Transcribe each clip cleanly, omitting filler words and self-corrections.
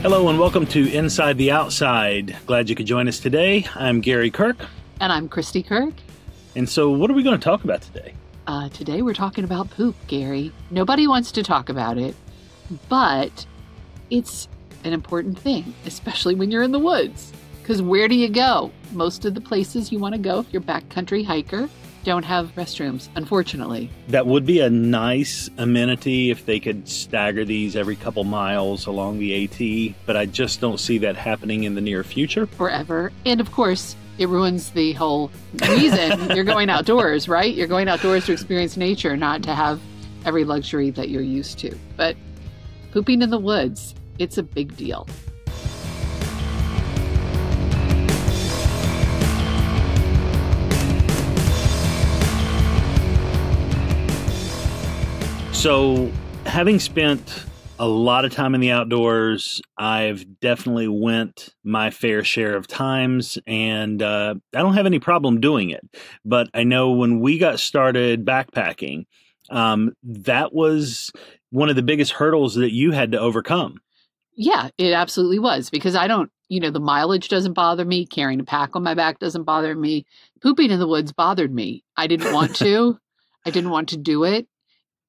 Hello and welcome to Inside the Outside. Glad you could join us today. I'm Gary Kirk. And I'm Christy Kirk. And so what are we going to talk about today? Today we're talking about poop, Gary. Nobody wants to talk about it, but it's an important thing, especially when you're in the woods. Because where do you go? Most of the places you want to go if you're a backcountry hiker don't have restrooms, unfortunately. That would be a nice amenity if they could stagger these every couple miles along the AT, but I just don't see that happening in the near future. Forever. And of course, it ruins the whole reason you're going outdoors, right? You're going outdoors to experience nature, not to have every luxury that you're used to. But pooping in the woods, it's a big deal. So, having spent a lot of time in the outdoors, I've definitely went my fair share of times, and I don't have any problem doing it. But I know when we got started backpacking, that was one of the biggest hurdles that you had to overcome. Yeah, it absolutely was, because I don't, the mileage doesn't bother me. Carrying a pack on my back doesn't bother me. Pooping in the woods bothered me. I didn't want to. I didn't want to do it.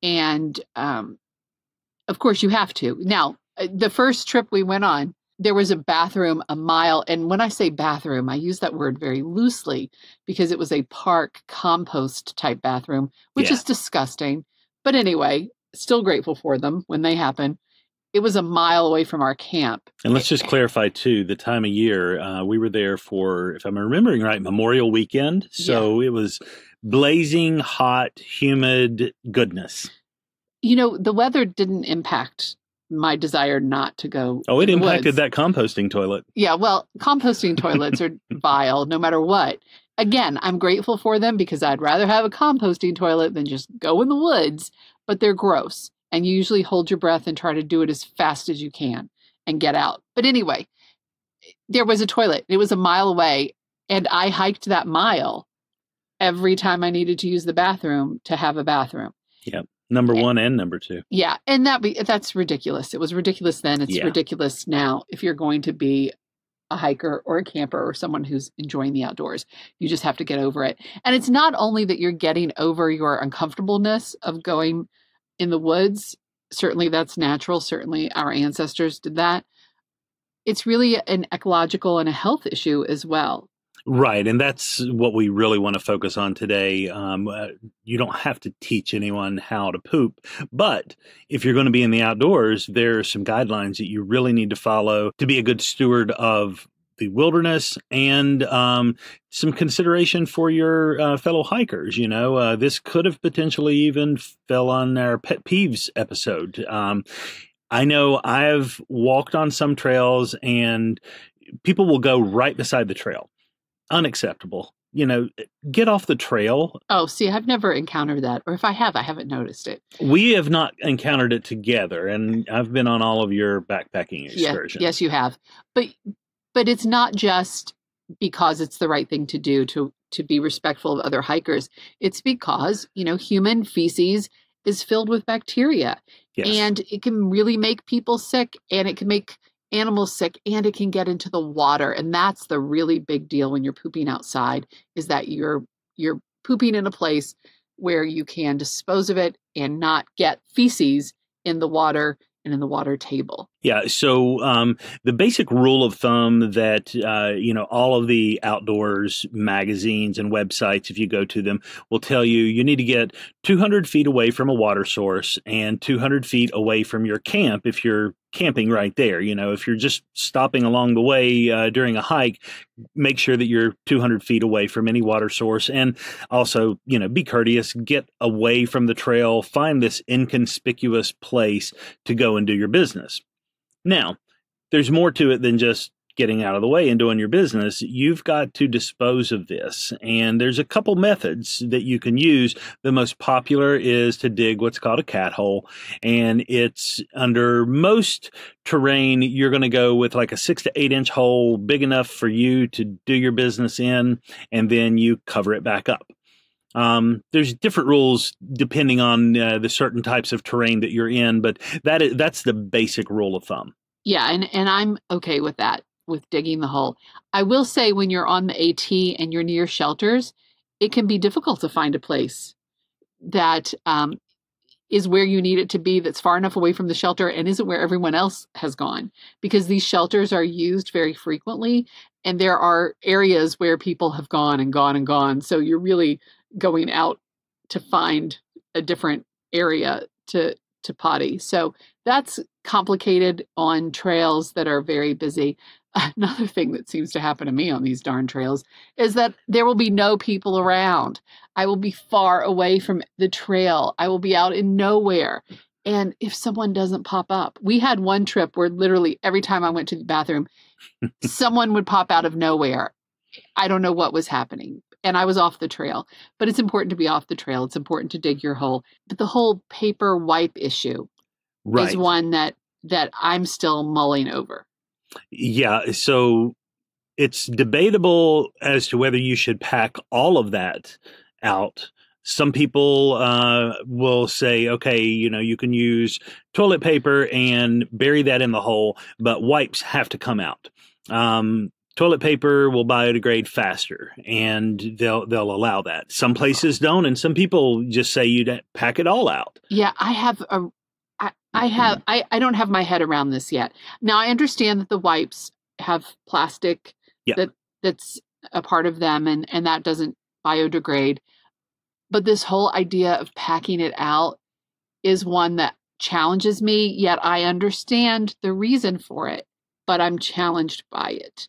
And, of course you have to. Now, the first trip we went on, there was a bathroom a mile. And when I say bathroom, I use that word very loosely because it was a park compost type bathroom, which is disgusting. But anyway, still grateful for them when they happen. It was a mile away from our camp. And let's just clarify, too, the time of year. We were there for, if I'm remembering right, Memorial Weekend. So It was blazing hot, humid goodness. The weather didn't impact my desire not to go. Oh, it impacted that composting toilet. Yeah, well, composting toilets are vile no matter what. Again, I'm grateful for them because I'd rather have a composting toilet than just go in the woods, but they're gross. And you usually hold your breath and try to do it as fast as you can and get out. But anyway, there was a toilet. It was a mile away, and I hiked that mile every time I needed to use the bathroom to have a bathroom. Yeah, number one and number two. Yeah, and that's ridiculous. It was ridiculous then. It's ridiculous now if you're going to be a hiker or a camper or someone who's enjoying the outdoors. You just have to get over it. And it's not only that you're getting over your uncomfortableness of going in the woods. Certainly that's natural. Certainly our ancestors did that. It's really an ecological and a health issue as well. Right. And that's what we really want to focus on today. You don't have to teach anyone how to poop, but if you're going to be in the outdoors, there are some guidelines that you really need to follow to be a good steward of the wilderness and some consideration for your fellow hikers. This could have potentially even fell on our pet peeves episode. I know I've walked on some trails and people will go right beside the trail. Unacceptable. Get off the trail. Oh, see, I've never encountered that. Or if I have, I haven't noticed it. We have not encountered it together. And I've been on all of your backpacking excursions. Yes, you have. But it's not just because it's the right thing to do to be respectful of other hikers. It's because, human feces is filled with bacteria. Yes. And it can really make people sick, and it can make animals sick, and it can get into the water. And that's the really big deal when you're pooping outside, is that you're pooping in a place where you can dispose of it and not get feces in the water and in the water table. Yeah. So the basic rule of thumb that, all of the outdoors magazines and websites, if you go to them, will tell you need to get 200 feet away from a water source and 200 feet away from your camp if you're camping right there. If you're just stopping along the way during a hike, make sure that you're 200 feet away from any water source. And also, be courteous, get away from the trail, find this inconspicuous place to go and do your business. Now, there's more to it than just getting out of the way and doing your business. You've got to dispose of this. And there's a couple methods that you can use. The most popular is to dig what's called a cat hole. And it's under most terrain, you're going to go with like a 6 to 8 inch hole, big enough for you to do your business in, and then you cover it back up. There's different rules depending on the certain types of terrain that you're in, but that's the basic rule of thumb. Yeah, and I'm okay with that, with digging the hole. I will say when you're on the AT and you're near shelters, it can be difficult to find a place that is where you need it to be, that's far enough away from the shelter and isn't where everyone else has gone, because these shelters are used very frequently and there are areas where people have gone and gone and gone. So you're really going out to find a different area to potty. So that's complicated on trails that are very busy. Another thing that seems to happen to me on these darn trails is that there will be no people around. I will be far away from the trail. I will be out in nowhere. And if someone doesn't pop up, we had one trip where literally every time I went to the bathroom, someone would pop out of nowhere. I don't know what was happening. And I was off the trail. But it's important to be off the trail. It's important to dig your hole. But the whole paper wipe issue is one that I'm still mulling over. Yeah. So it's debatable as to whether you should pack all of that out. Some people will say, okay, you can use toilet paper and bury that in the hole, but wipes have to come out. Toilet paper will biodegrade faster, and they'll allow that. Some places don't, and some people just say you pack it all out. Yeah, I don't have my head around this yet. Now I understand that the wipes have plastic that's a part of them, and that doesn't biodegrade. But this whole idea of packing it out is one that challenges me, yet I understand the reason for it, but I'm challenged by it.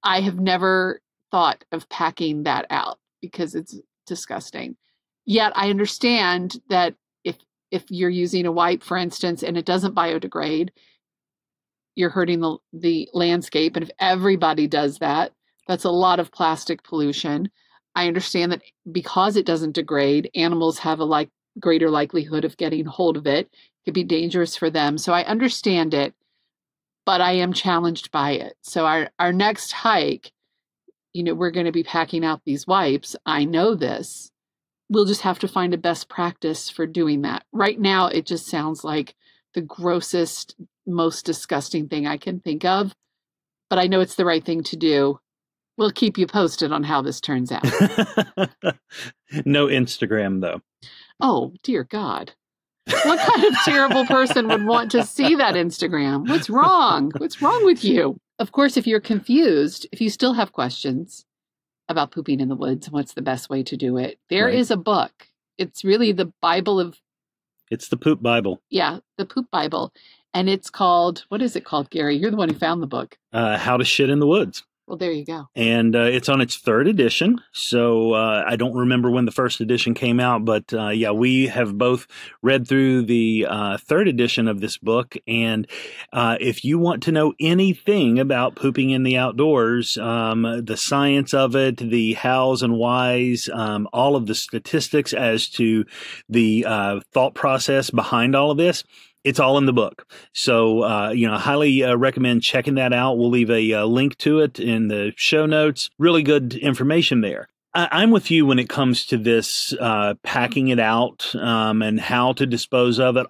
I have never thought of packing that out because it's disgusting. Yet I understand that if you're using a wipe, for instance, and it doesn't biodegrade, you're hurting the landscape. And if everybody does that, that's a lot of plastic pollution. I understand that because it doesn't degrade, animals have a greater likelihood of getting hold of it. It could be dangerous for them. So I understand it, but I am challenged by it. So our next hike, we're going to be packing out these wipes. I know this. We'll just have to find a best practice for doing that. Right now, it just sounds like the grossest, most disgusting thing I can think of, but I know it's the right thing to do. We'll keep you posted on how this turns out. No Instagram, though. Oh, dear God. What kind of terrible person would want to see that Instagram? What's wrong? What's wrong with you? Of course, if you're confused, if you still have questions about pooping in the woods and what's the best way to do it, there is a book. It's really the Bible of... It's the Poop Bible. Yeah, the Poop Bible. And it's called... What is it called, Gary? You're the one who found the book. How to Shit in the Woods. Well, there you go. And it's on its third edition. So I don't remember when the first edition came out, but we have both read through the third edition of this book. And if you want to know anything about pooping in the outdoors, the science of it, the hows and whys, all of the statistics as to the thought process behind all of this, it's all in the book. So, I highly recommend checking that out. We'll leave a link to it in the show notes. Really good information there. I'm with you when it comes to this packing it out and how to dispose of it.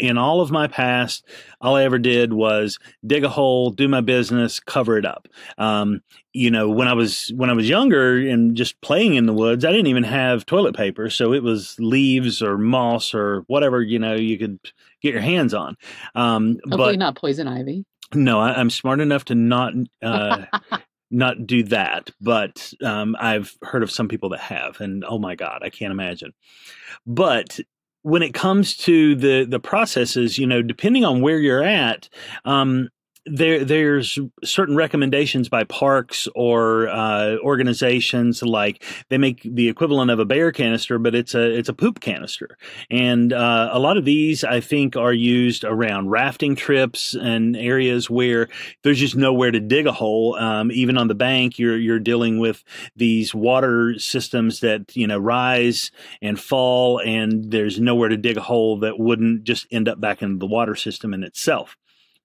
In all of my past, all I ever did was dig a hole, do my business, cover it up. When I was younger and just playing in the woods, I didn't even have toilet paper, so it was leaves or moss or whatever you could get your hands on. Hopefully not poison ivy. No, I'm smart enough to not do that, but I've heard of some people that have, and oh my God, I can't imagine. But when it comes to the processes, depending on where you're at, there's certain recommendations by parks or organizations, like they make the equivalent of a bear canister, but it's a poop canister. And a lot of these, I think, are used around rafting trips and areas where there's just nowhere to dig a hole. Even on the bank, you're dealing with these water systems that rise and fall, and there's nowhere to dig a hole that wouldn't just end up back in the water system in itself.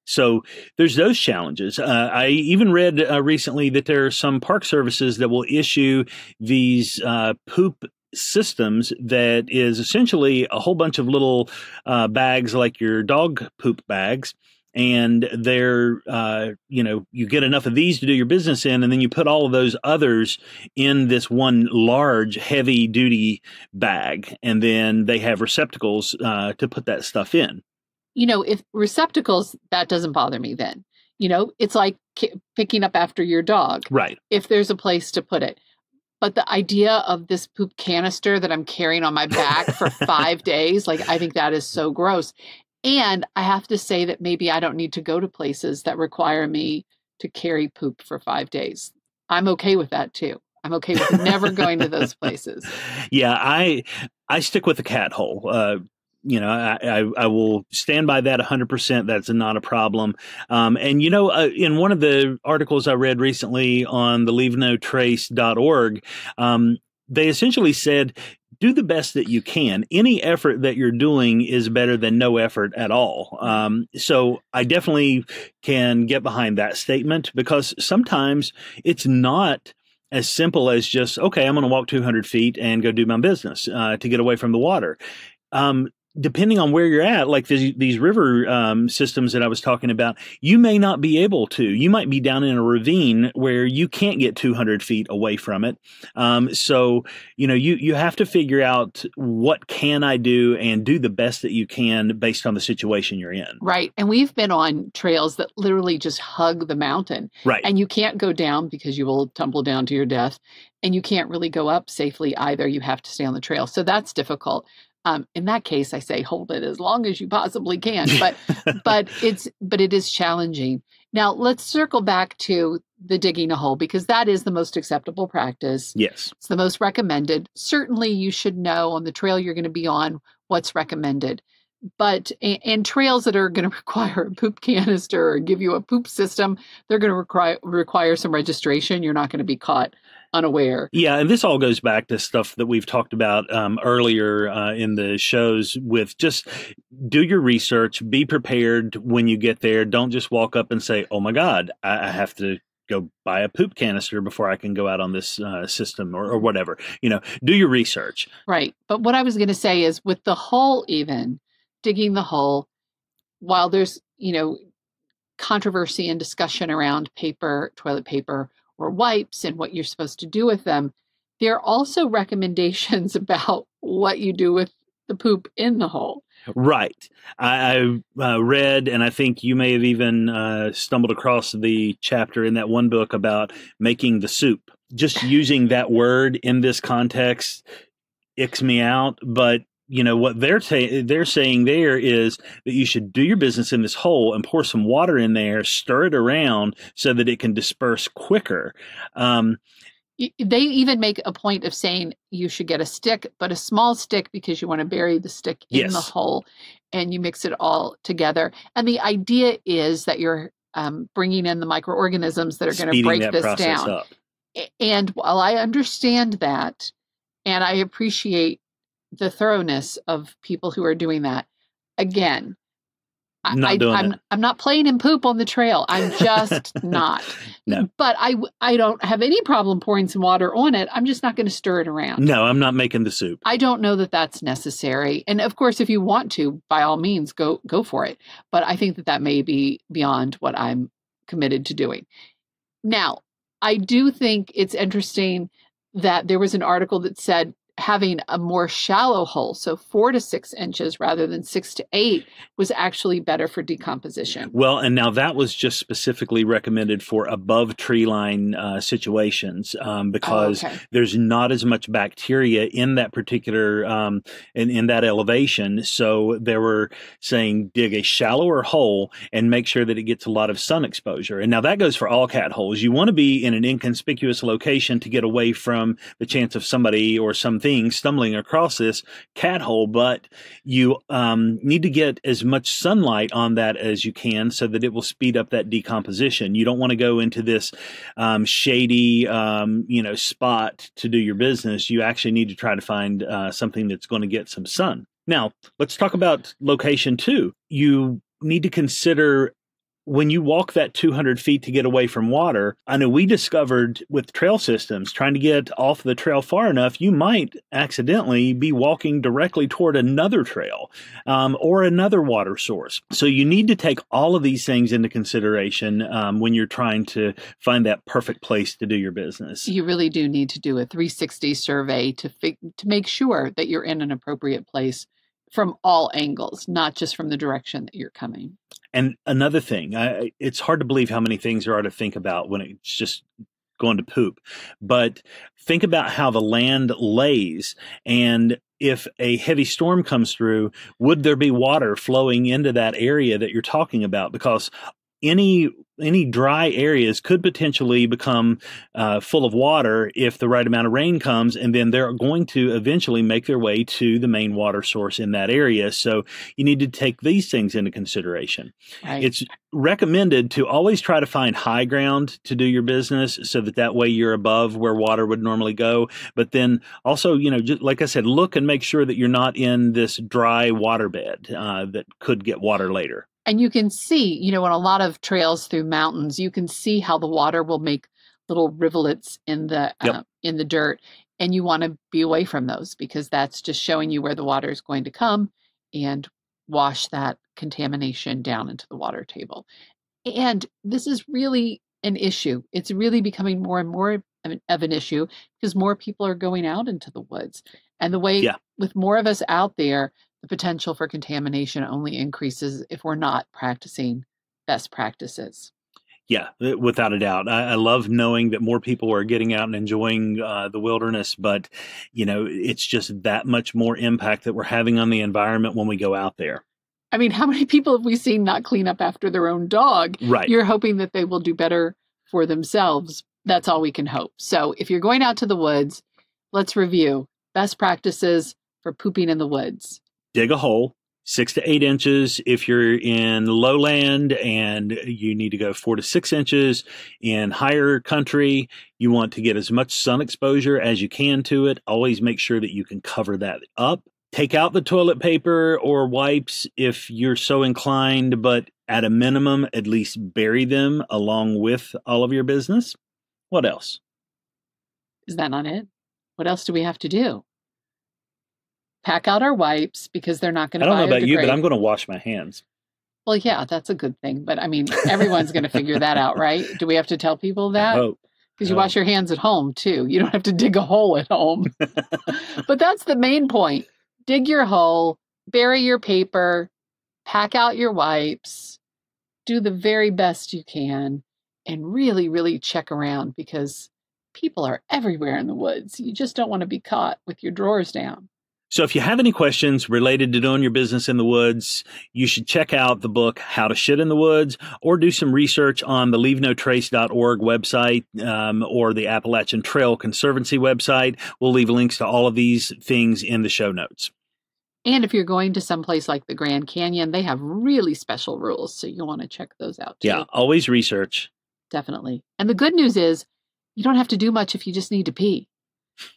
So there's those challenges. I even read recently that there are some park services that will issue these poop systems that is essentially a whole bunch of little bags like your dog poop bags. and they're, you get enough of these to do your business in, and then you put all of those others in this one large, heavy duty bag, and then they have receptacles to put that stuff in. If receptacles, that doesn't bother me then. It's like picking up after your dog. Right. If there's a place to put it. But the idea of this poop canister that I'm carrying on my back for 5 days, I think that is so gross. And I have to say that maybe I don't need to go to places that require me to carry poop for 5 days. I'm okay with that too. I'm okay with never going to those places. Yeah, I stick with the cat hole. I will stand by that 100%. That's not a problem. In one of the articles I read recently on the leavenotrace.org, they essentially said, do the best that you can. Any effort that you're doing is better than no effort at all. So I definitely can get behind that statement, because sometimes it's not as simple as just, okay, I'm going to walk 200 feet and go do my business to get away from the water. Depending on where you're at, like these river systems that I was talking about, you may not be able to. You might be down in a ravine where you can't get 200 feet away from it. So you have to figure out, what can I do, and do the best that you can based on the situation you're in. Right. And we've been on trails that literally just hug the mountain. Right. And you can't go down because you will tumble down to your death. And you can't really go up safely either. You have to stay on the trail. So that's difficult. In that case, I say hold it as long as you possibly can, but it is challenging. Now let's circle back to the digging a hole, because that is the most acceptable practice. Yes. It's the most recommended. Certainly you should know on the trail you're going to be on what's recommended. But and trails that are going to require a poop canister or give you a poop system, they're going to require some registration. You're not going to be caught unaware. Yeah, and this all goes back to stuff that we've talked about earlier in the shows, with just do your research, be prepared when you get there. Don't just walk up and say, oh my God, I have to go buy a poop canister before I can go out on this system or whatever. Do your research. Right. But what I was going to say is, with the hole, even digging the hole, while there's, controversy and discussion around toilet paper, or wipes and what you're supposed to do with them, there are also recommendations about what you do with the poop in the hole. Right. I read, and I think you may have even stumbled across the chapter in that one book about making the soup. Just using that word in this context icks me out, but what they're saying there is that you should do your business in this hole and pour some water in there, stir it around so that it can disperse quicker. They even make a point of saying you should get a stick, but a small stick, because you want to bury the stick in the hole, and you mix it all together. And the idea is that you're bringing in the microorganisms that are going to break this down. Up. And while I understand that, and I appreciate the thoroughness of people who are doing that, again, I'm not playing in poop on the trail. I'm just not. No. But I don't have any problem pouring some water on it. I'm just not going to stir it around. No, I'm not making the soup. I don't know that that's necessary. And of course, if you want to, by all means, go for it. But I think that may be beyond what I'm committed to doing. Now, I do think it's interesting that there was an article that said having a more shallow hole, so 4 to 6 inches rather than 6 to 8, was actually better for decomposition. Well, and now that was just specifically recommended for above tree line situations because there's not as much bacteria in that particular in that elevation. So they were saying dig a shallower hole and make sure that it gets a lot of sun exposure. And now that goes for all cat holes. You want to be in an inconspicuous location to get away from the chance of somebody or something stumbling across this cat hole, but you need to get as much sunlight on that as you can so that it will speed up that decomposition. You don't want to go into this shady, spot to do your business. You actually need to try to find something that's going to get some sun. Now, let's talk about location too. You need to consider when you walk that 200 feet to get away from water, I know we discovered with trail systems, trying to get off the trail far enough, you might accidentally be walking directly toward another trail or another water source. So you need to take all of these things into consideration when you're trying to find that perfect place to do your business. You really do need to do a 360 survey to make sure that you're in an appropriate place from all angles, not just from the direction that you're coming. And another thing, it's hard to believe how many things there are to think about when it's just going to poop. But think about how the land lays, and if a heavy storm comes through, would there be water flowing into that area that you're talking about? Because any dry areas could potentially become full of water if the right amount of rain comes, and then they're going to eventually make their way to the main water source in that area. So you need to take these things into consideration. Right. It's recommended to always try to find high ground to do your business so that way you're above where water would normally go. But then also, just like I said, look and make sure that you're not in this dry waterbed that could get water later. And you can see, on a lot of trails through mountains, you can see how the water will make little rivulets in the dirt. And you want to be away from those because that's just showing you where the water is going to come and wash that contamination down into the water table. And this is really an issue. It's really becoming more and more of an issue because more people are going out into the woods. And the way with more of us out there, the potential for contamination only increases if we're not practicing best practices. Yeah, without a doubt. I love knowing that more people are getting out and enjoying the wilderness, but, it's just that much more impact that we're having on the environment when we go out there. I mean, how many people have we seen not clean up after their own dog? Right. You're hoping that they will do better for themselves. That's all we can hope. So if you're going out to the woods, let's review best practices for pooping in the woods. Dig a hole 6 to 8 inches if you're in lowland, and you need to go 4 to 6 inches in higher country. You want to get as much sun exposure as you can to it. Always make sure that you can cover that up. Take out the toilet paper or wipes if you're so inclined, but at a minimum, at least bury them along with all of your business. What else? Is that not it? What else do we have to do? Pack out our wipes because they're not going to biodegradate. I don't know about you, but I'm going to wash my hands. Well, yeah, that's a good thing. But I mean, everyone's going to figure that out, right? Do we have to tell people that? Because you wash your hands at home, too. You don't have to dig a hole at home. But that's the main point. Dig your hole, bury your paper, pack out your wipes, do the very best you can, and really, really check around because people are everywhere in the woods. You just don't want to be caught with your drawers down. So if you have any questions related to doing your business in the woods, you should check out the book, How to Shit in the Woods, or do some research on the leavenotrace.org website or the Appalachian Trail Conservancy website. We'll leave links to all of these things in the show notes. And if you're going to someplace like the Grand Canyon, they have really special rules. So you'll want to check those out too. Yeah, always research. Definitely. And the good news is you don't have to do much if you just need to pee.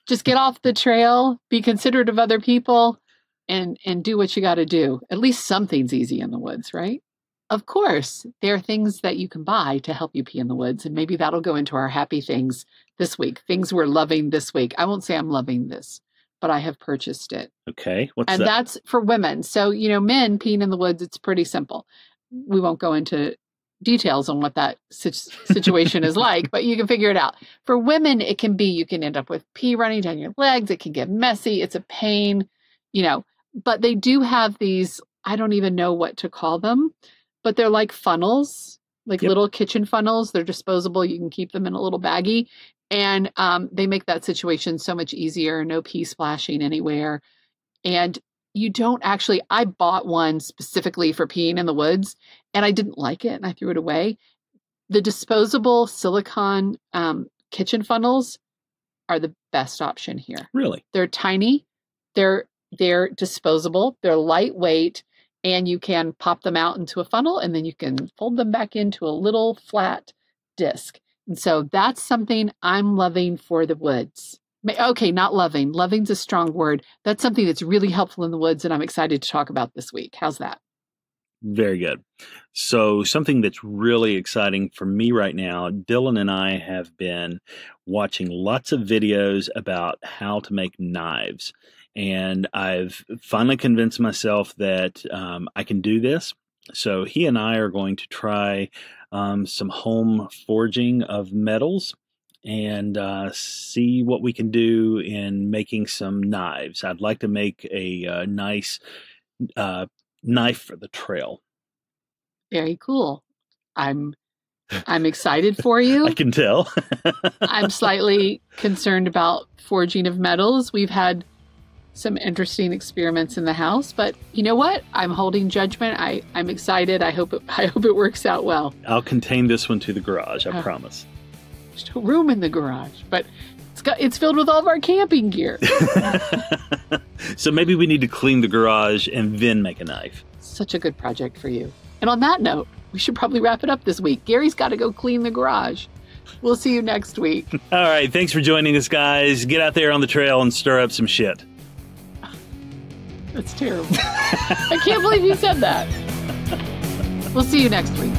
Just get off the trail, be considerate of other people, and do what you got to do. At least something's easy in the woods, right? Of course, there are things that you can buy to help you pee in the woods, and maybe that'll go into our happy things this week, things we're loving this week. I won't say I'm loving this, but I have purchased it. Okay, what's that? And that's for women. So, men peeing in the woods, it's pretty simple. We won't go into details on what that situation is like, but you can figure it out. For women, it can be, you can end up with pee running down your legs. It can get messy. It's a pain, but they do have these, I don't even know what to call them, but they're like funnels, little kitchen funnels. They're disposable. You can keep them in a little baggie, and they make that situation so much easier. No pee splashing anywhere. And you don't actually, I bought one specifically for peeing in the woods and I didn't like it and I threw it away. The disposable silicone kitchen funnels are the best option here. Really? They're tiny, they're disposable, they're lightweight, and you can pop them out into a funnel and then you can fold them back into a little flat disc. And so that's something I'm loving for the woods. Okay, not loving. Loving's a strong word. That's something that's really helpful in the woods, and I'm excited to talk about this week. How's that? Very good. So something that's really exciting for me right now, Dylan and I have been watching lots of videos about how to make knives. And I've finally convinced myself that I can do this. So he and I are going to try some home forging of metals and see what we can do in making some knives. I'd like to make a nice knife for the trail. Very cool. I'm excited for you. I can tell. I'm slightly concerned about forging of metals. We've had some interesting experiments in the house, but you know what? I'm holding judgment. I'm excited. I hope it works out well. I'll contain this one to the garage, I promise. There's no room in the garage, but it's filled with all of our camping gear. So maybe we need to clean the garage and then make a knife. Such a good project for you. And on that note, we should probably wrap it up this week. Gary's got to go clean the garage. We'll see you next week. All right. Thanks for joining us, guys. Get out there on the trail and stir up some shit. That's terrible. I can't believe you said that. We'll see you next week.